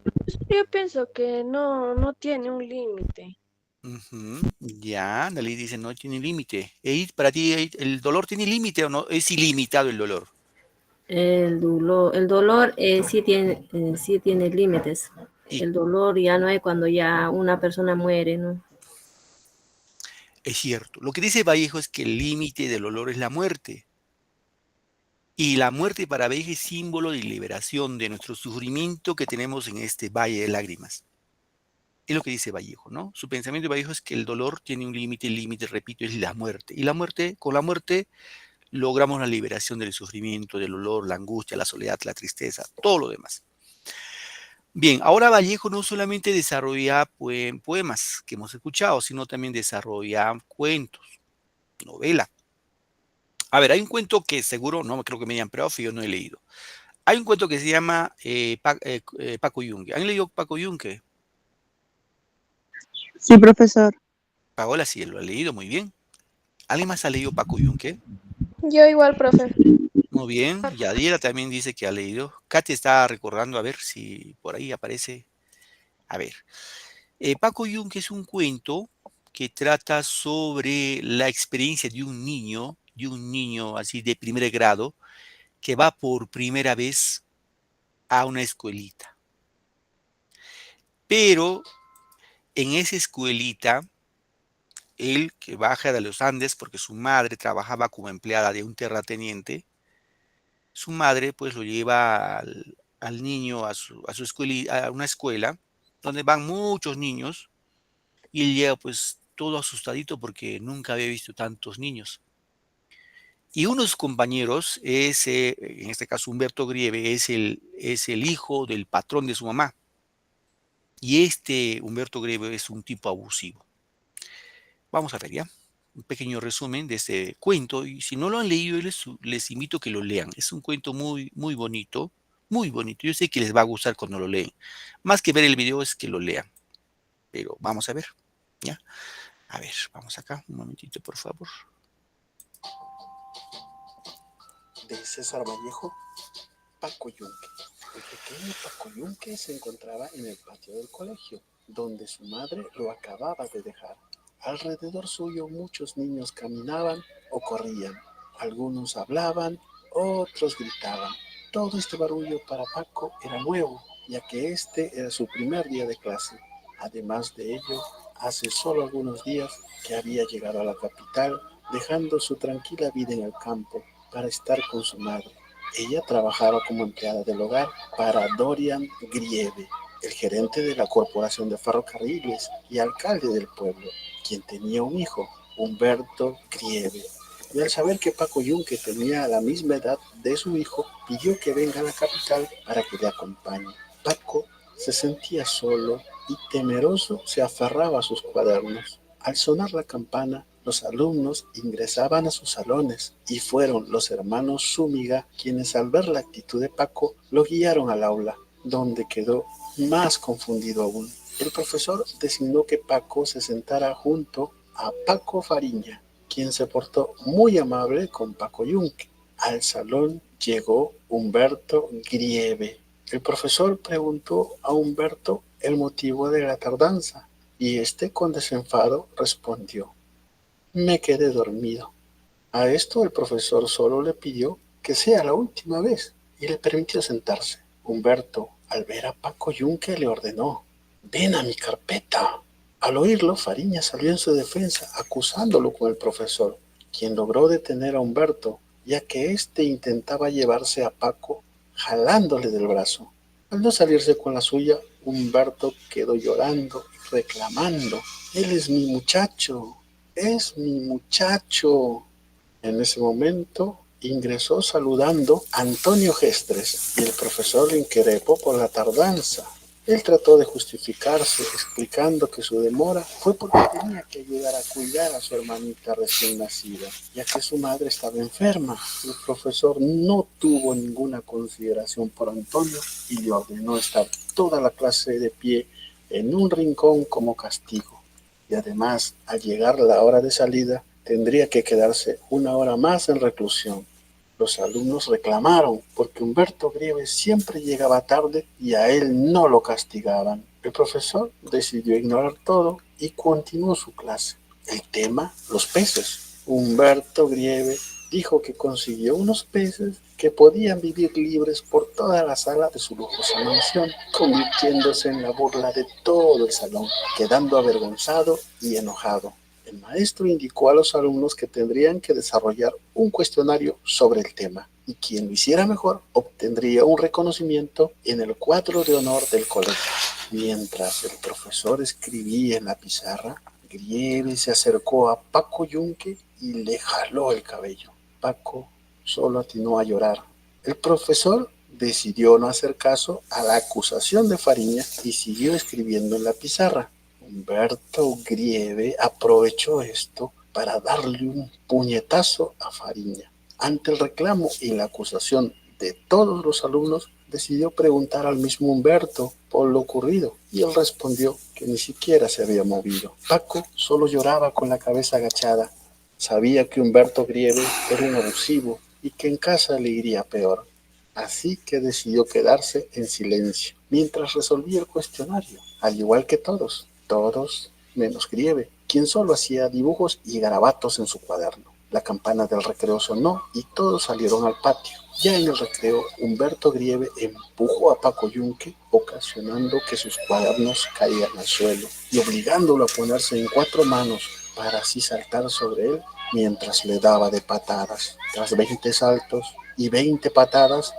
Yo pienso que no tiene un límite. Ujú, ya, Analí dice no tiene límite. Edith, para ti, Edith, ¿el dolor tiene límite o no? ¿Es ilimitado el dolor? El dolor sí tiene límites. Y El dolor ya no es cuando ya una persona muere, ¿no? es cierto. Lo que dice Vallejo es que el límite del dolor es la muerte. Y la muerte para Vallejo es símbolo de liberación de nuestro sufrimiento que tenemos en este valle de lágrimas. Es lo que dice Vallejo, ¿no? Su pensamiento de Vallejo es que el dolor tiene un límite, el límite, repito, es la muerte. Y la muerte, con la muerte, logramos la liberación del sufrimiento, del dolor, la angustia, la soledad, la tristeza, todo lo demás. Bien, ahora Vallejo no solamente desarrolla poemas que hemos escuchado, sino también desarrolla cuentos, novela. A ver, hay un cuento que seguro, no creo que me digan, pero yo no he leído. Hay un cuento que se llama Paco Yunque. ¿Han leído Paco Yunque? Sí, profesor. Paola sí lo ha leído, muy bien. ¿Alguien más ha leído Paco Yunque? Yo igual, profe. Muy bien. Yadira también dice que ha leído. Katy está recordando, a ver si por ahí aparece. A ver. Paco Yunque es un cuento que trata sobre la experiencia de un niño así de primer grado, que va por primera vez a una escuelita. Pero en esa escuelita, él que baja de los Andes porque su madre trabajaba como empleada de un terrateniente, su madre pues lo lleva al niño a su escuela, a una escuela donde van muchos niños y él llega pues todo asustadito porque nunca había visto tantos niños. Y unos compañeros, en este caso Humberto Grieve, es el hijo del patrón de su mamá. Y este Humberto Grieve es un tipo abusivo. Vamos a ver ya un pequeño resumen de este cuento. Y si no lo han leído, les invito a que lo lean. Es un cuento muy, muy bonito, muy bonito. Yo sé que les va a gustar cuando lo leen. Más que ver el video es que lo lean. Pero vamos a ver, ¿ya? A ver, vamos acá, un momentito, por favor. De César Vallejo, Paco Yunque. El pequeño Paco Yunque se encontraba en el patio del colegio, donde su madre lo acababa de dejar. Alrededor suyo muchos niños caminaban o corrían. Algunos hablaban, otros gritaban. Todo este barullo para Paco era nuevo, ya que este era su primer día de clase. Además de ello, hace solo algunos días que había llegado a la capital, dejando su tranquila vida en el campo para estar con su madre. Ella trabajaba como empleada del hogar para Dorian Grieve, el gerente de la Corporación de Ferrocarriles y alcalde del pueblo, quien tenía un hijo, Humberto Grieve. Y al saber que Paco Yunque tenía la misma edad de su hijo, pidió que venga a la capital para que le acompañe. Paco se sentía solo y temeroso se aferraba a sus cuadernos. Al sonar la campana, los alumnos ingresaban a sus salones y fueron los hermanos Zúñiga quienes al ver la actitud de Paco lo guiaron al aula, donde quedó más confundido aún. El profesor designó que Paco se sentara junto a Paco Fariña, quien se portó muy amable con Paco Yunque. Al salón llegó Humberto Grieve. El profesor preguntó a Humberto el motivo de la tardanza y este con desenfado respondió: me quedé dormido. A esto el profesor solo le pidió que sea la última vez y le permitió sentarse. Humberto, al ver a Paco Yunque, le ordenó: ven a mi carpeta. Al oírlo, Fariña salió en su defensa, acusándolo con el profesor, quien logró detener a Humberto, ya que éste intentaba llevarse a Paco jalándole del brazo. Al no salirse con la suya, Humberto quedó llorando y reclamando: él es mi muchacho. es mi muchacho. En ese momento ingresó saludando a Antonio Gestres y el profesor le increpó por la tardanza. Él trató de justificarse explicando que su demora fue porque tenía que ayudar a cuidar a su hermanita recién nacida, ya que su madre estaba enferma. El profesor no tuvo ninguna consideración por Antonio y le ordenó estar toda la clase de pie en un rincón como castigo. Y además, al llegar la hora de salida, tendría que quedarse una hora más en reclusión. Los alumnos reclamaron porque Humberto Grieve siempre llegaba tarde y a él no lo castigaban. El profesor decidió ignorar todo y continuó su clase. El tema, los peces. Humberto Grieve dijo que consiguió unos peces que podían vivir libres por toda la sala de su lujosa mansión, convirtiéndose en la burla de todo el salón, quedando avergonzado y enojado. El maestro indicó a los alumnos que tendrían que desarrollar un cuestionario sobre el tema y quien lo hiciera mejor obtendría un reconocimiento en el cuadro de honor del colegio. Mientras el profesor escribía en la pizarra, Grieve se acercó a Paco Yunque y le jaló el cabello. Paco solo atinó a llorar. El profesor decidió no hacer caso a la acusación de Fariña y siguió escribiendo en la pizarra. Humberto Grieve aprovechó esto para darle un puñetazo a Fariña. Ante el reclamo y la acusación de todos los alumnos, decidió preguntar al mismo Humberto por lo ocurrido y él respondió que ni siquiera se había movido. Paco solo lloraba con la cabeza agachada. Sabía que Humberto Grieve era un abusivo y que en casa le iría peor. Así que decidió quedarse en silencio mientras resolvía el cuestionario, al igual que todos menos Grieve, quien solo hacía dibujos y garabatos en su cuaderno. La campana del recreo sonó y todos salieron al patio. Ya en el recreo, Humberto Grieve empujó a Paco Yunque, ocasionando que sus cuadernos caían al suelo y obligándolo a ponerse en 4 manos para así saltar sobre él mientras le daba de patadas. Tras 20 saltos y 20 patadas,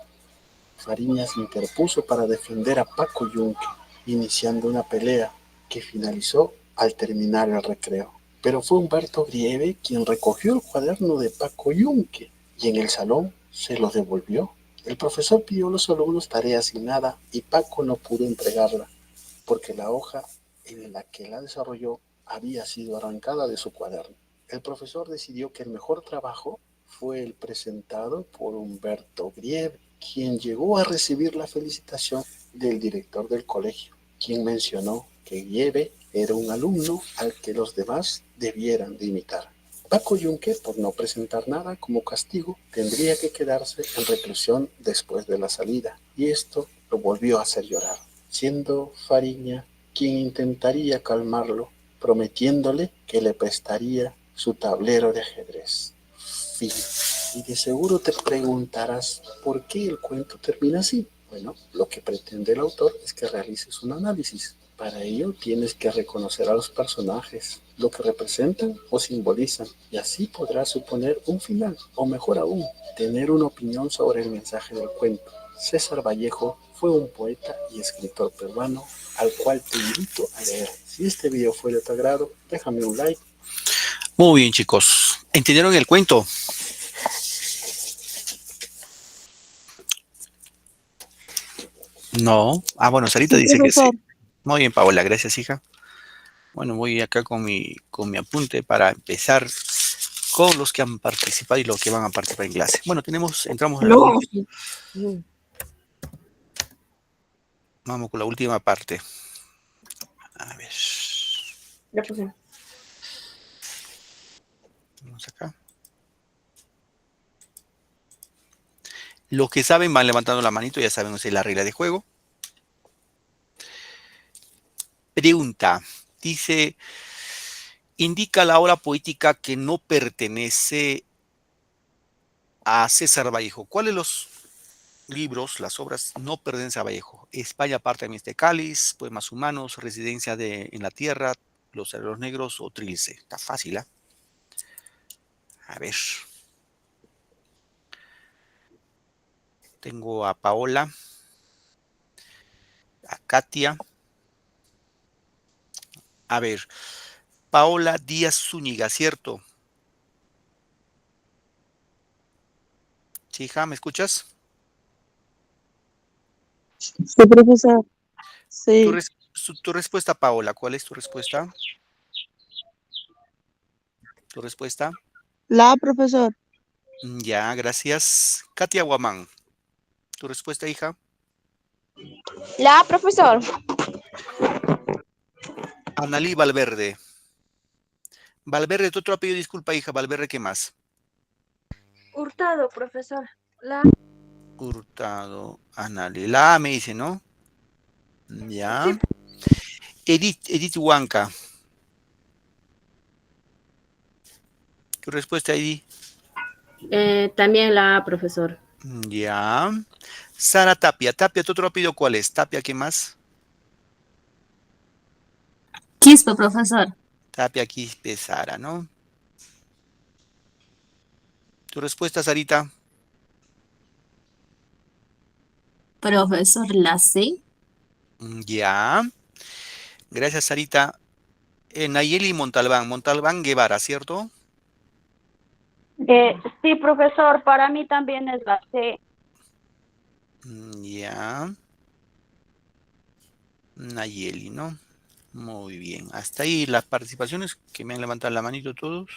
Fariña se interpuso para defender a Paco Yunque, iniciando una pelea que finalizó al terminar el recreo. Pero fue Humberto Grieve quien recogió el cuaderno de Paco Yunque y en el salón se lo devolvió. El profesor pidió a los alumnos tarea asignada y Paco no pudo entregarla porque la hoja en la que la desarrolló había sido arrancada de su cuaderno. El profesor decidió que el mejor trabajo fue el presentado por Humberto Grieve, quien llegó a recibir la felicitación del director del colegio, quien mencionó que Grieve era un alumno al que los demás debieran de imitar. Paco Yunque, por no presentar nada como castigo, tendría que quedarse en reclusión después de la salida, y esto lo volvió a hacer llorar, siendo Fariña quien intentaría calmarlo, prometiéndole que le prestaría su tablero de ajedrez. Fin. Y de seguro te preguntarás por qué el cuento termina así. Bueno, lo que pretende el autor es que realices un análisis. Para ello tienes que reconocer a los personajes, lo que representan o simbolizan, y así podrás suponer un final, o mejor aún, tener una opinión sobre el mensaje del cuento. César Vallejo fue un poeta y escritor peruano al cual te invito a leer. Si este video fue de tu agrado, déjame un like. Muy bien, chicos. ¿Entendieron el cuento? No. Ah, bueno, Sarita Sí, dice que sí. profesor. Muy bien, Paola, gracias, hija. Bueno, voy acá con mi apunte para empezar con los que han participado y los que van a participar en clase. Bueno, entramos en la última. Vamos con la última parte. A ver. Ya puse. Vamos acá. Los que saben van levantando la manito, ya saben usar la regla de juego. Pregunta. Dice, indica la obra poética que no pertenece a César Vallejo. ¿Cuáles los libros, las obras no pertenecen a Vallejo? España parte de Mister Cáliz, Poemas Humanos, Residencia en la Tierra, Los Herreros Negros o Trilce. Está fácil, ¿eh? A ver. Tengo a Paola, a Katia. A ver, Paola Díaz Zúñiga, ¿cierto? Sí, hija, ¿me escuchas? Sí, profesor. Tu, Sí. tu respuesta, Paola, ¿cuál es tu respuesta? ¿Tu respuesta? La, profesor. Ya, gracias. Katia Guamán, ¿tu respuesta, hija? La profesor. Analí Valverde. Valverde, tu otro apellido, disculpa, hija. Valverde, ¿qué más? Hurtado, profesor. La Hurtado, Analí. La A me dice, ¿no? Ya. sí, Edith Huanca. ¿Tu respuesta, Edith? También la A, profesor. Ya. Sara Tapia. Tapia, ¿tu otro apellido cuál es? Tapia, ¿qué más? Quispe, profesor. Tapia, Quispe, Sara, ¿no? ¿Tu respuesta, Sarita? Profesor, la C. Ya. Gracias, Sarita. Nayeli Montalbán. Montalbán Guevara, ¿cierto? Sí, profesor, para mí también es la C. Ya. Nayeli, ¿no? Muy bien. Hasta ahí las participaciones que me han levantado la manito todos.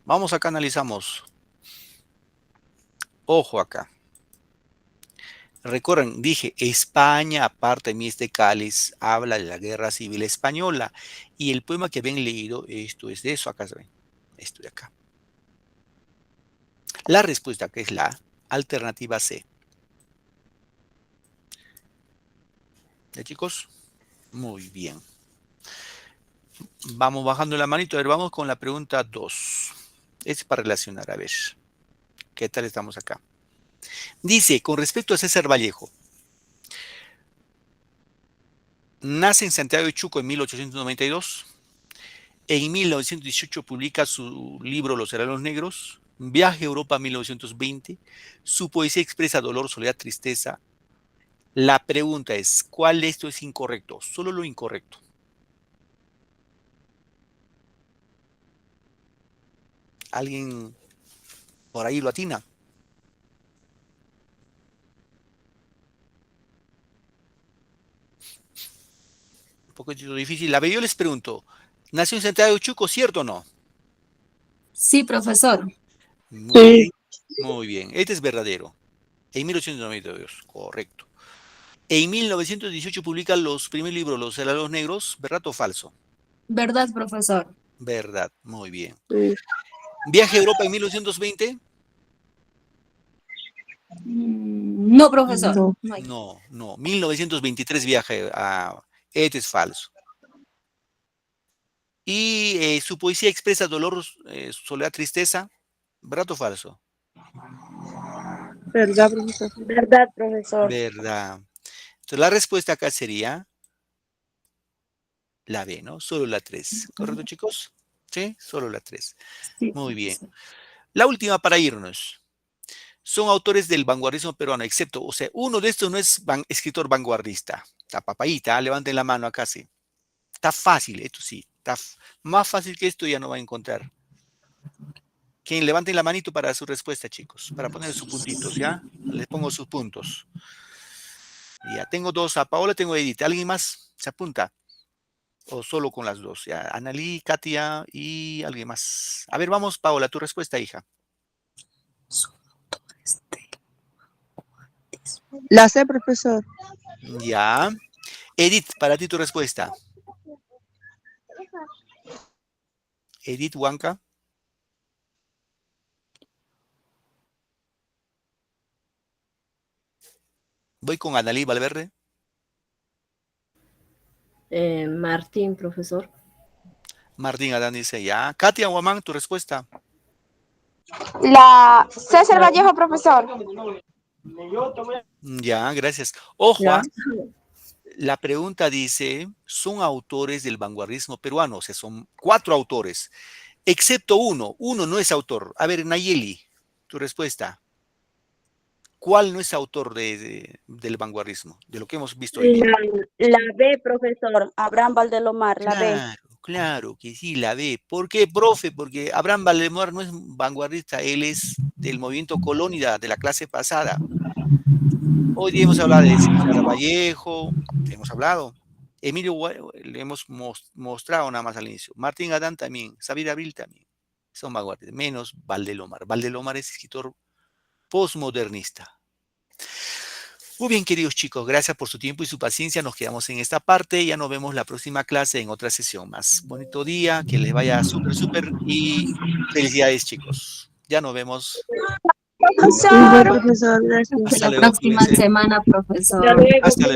Vamos acá, analizamos. Ojo acá. Recuerden, dije, España, aparte de Mies de Cáliz, habla de la Guerra Civil Española. Y el poema que habían leído, esto es de eso, acá se ven. Esto de acá. La respuesta que es la alternativa C. ¿Ya, chicos? Muy bien. Vamos bajando la manito. A ver, vamos con la pregunta 2. Es para relacionar, a ver. ¿Qué tal estamos acá? Dice, con respecto a César Vallejo, nace en Santiago de Chuco en 1892. En 1918 publica su libro Los Hermanos Negros. Viaje a Europa en 1920. Su poesía expresa dolor, soledad, tristeza. La pregunta es, ¿cuál de esto es incorrecto? Solo lo incorrecto. ¿Alguien por ahí lo atina? Un poquito difícil. A ver, yo les pregunto, ¿nació en Santiago de Chuco, cierto o no? Sí, profesor. Muy Sí. bien, muy bien. Este es verdadero. En 1892, correcto. En 1918 publica los primeros libros, Los Helados Negros, ¿verdad o falso? ¿Verdad, profesor? Verdad, muy bien. Sí. Viaje a Europa en 1920. No, profesor. No. No hay. No, no. 1923 viaje a... Este es falso. Y su poesía expresa dolor, soledad, tristeza, ¿verdad o falso? ¿Verdad, profesor? ¿Verdad, profesor? Verdad. Entonces la respuesta acá sería la B, ¿no? Solo la 3. ¿Correcto, chicos? Sí, solo la 3. Sí, Muy bien. profesor. La última para irnos. Son autores del vanguardismo peruano, excepto, o sea, uno de estos no es escritor vanguardista. Está papayita, levanten la mano acá, sí. Está fácil, esto sí. Está más fácil que esto ya no va a encontrar. Quien levanten la manito para su respuesta, chicos, para poner sus puntitos, ¿ya? Les pongo sus puntos. Ya, tengo dos, a Paola tengo a Edith. ¿Alguien más se apunta? ¿O solo con las dos? Ya, Analí, Katia y alguien más. A ver, vamos, Paola, tu respuesta, hija. La C, profesor. Ya. Edith, para ti tu respuesta. Edith Huanca. Voy con Analí Valverde. Martín, profesor. Martín Adán dice ya. Katia Guamán, tu respuesta. La César Vallejo, profesor. Ya, gracias. Ojo, Ya. la pregunta dice, son autores del vanguardismo peruano, o sea, son 4 autores, excepto uno no es autor. A ver, Nayeli, tu respuesta. ¿Cuál no es autor del vanguardismo, de lo que hemos visto hoy día? La B, profesor. Abraham Valdelomar, la B. Claro, Claro que sí, la B. ¿Por qué, profe? Porque Abraham Valdemar no es vanguardista, él es del movimiento colónida de la clase pasada. Hoy día hemos hablado de César Vallejo, hemos hablado. Emilio le hemos mostrado nada más al inicio. Martín Adán también, Xavier Abril también. Son vanguardistas, menos Valdelomar. Valdelomar es escritor postmodernista. Muy bien, queridos chicos, gracias por su tiempo y su paciencia. Nos quedamos en esta parte. Ya nos vemos la próxima clase en otra sesión más. Bonito día, que les vaya súper y felicidades, chicos. Ya nos vemos. Igual, profesor, gracias. Hasta Hasta la luego, próxima cuídense. semana, profesor. Ya luego. Hasta luego.